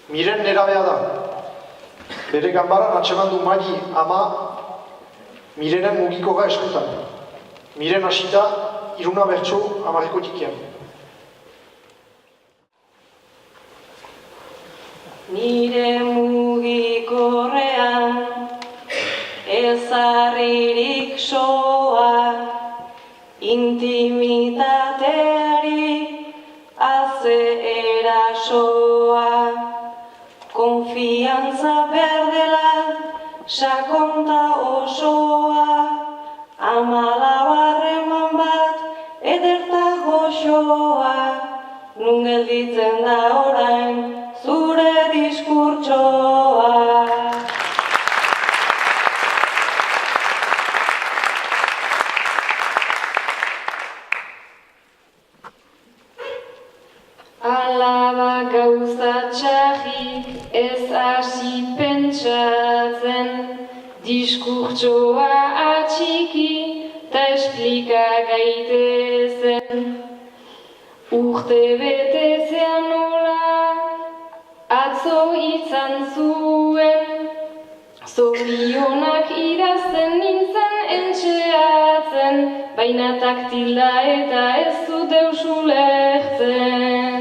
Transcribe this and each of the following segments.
Miren nerabea da. Bere ganbaran atseman du Mari ama Mirenen mugikoga eskutan. Miren hasita, Iruna bertso amarreko tikian. Nire mugikorrean ezarririk soa, intimitateari haze erasoa, konfiantza behar dela sakonta osoa, amalabarreman bat ederta goxoa, nun gelditzen da orain zure diskurtsoa. Alaba gauza txarrik ez hasi pentsatzen, diskurtsoa atxiki ta esplika gaitezen. Urte betetzea nola atzo izan zuen, zorionak idazten nintzen entxeatzen, baina taktila eta ez dut deus ulertzen.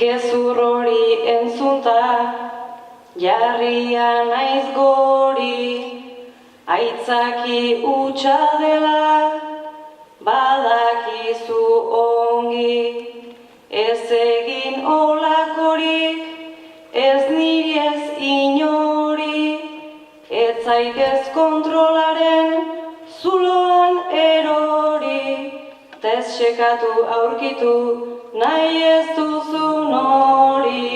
Gezur hori entzunta, jarria naiz gori, aitzaki hutsa dela, badakizu ongi, ez egin olakorik, ez niri ez inori, ez zaitez kontrolaren zuloan erori, tez sekatu aurkitu nahi ez duzun hori.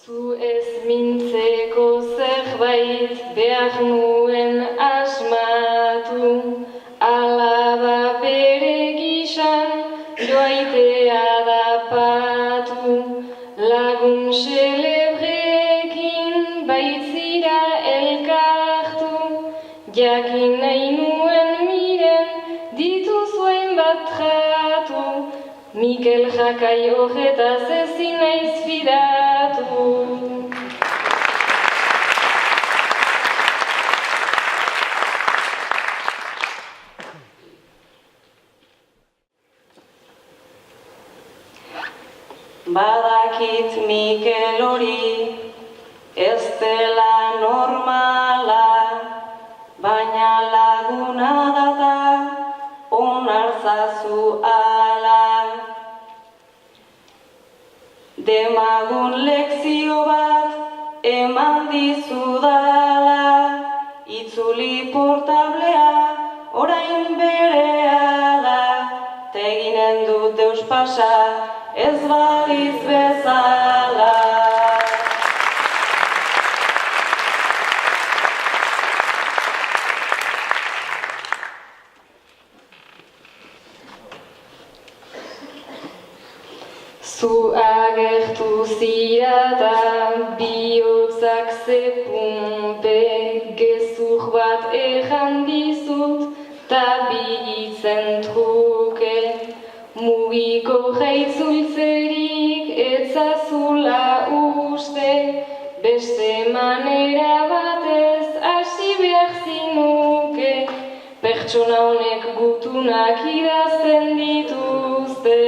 Zu ez mintzeko zerbait behar nuen asmatu, alaba bere gisan joaitea da patu, lagun xelebrekin baitzira elkartu, jakin nahi nuen miren dituzuen bat tratu, Mikel Jakai horretaz ezin naiz fidatu. Badakit Mikel hori ez dela normala, baina laguna data onartzazu ala. Demagun lekzio bat eman dizudala, itzuli portablea orain berehala, teginen dut deus pasa ez baliz bezala. Zu agertu zira da bihotzak zepunpe, gezur bat erran dizut ta bi hitzen truke. Mugiko jaitzultzerik etzazula uste, beste manera batez hasi behar zinuke, pertsona honek gutunak idazten dituzte.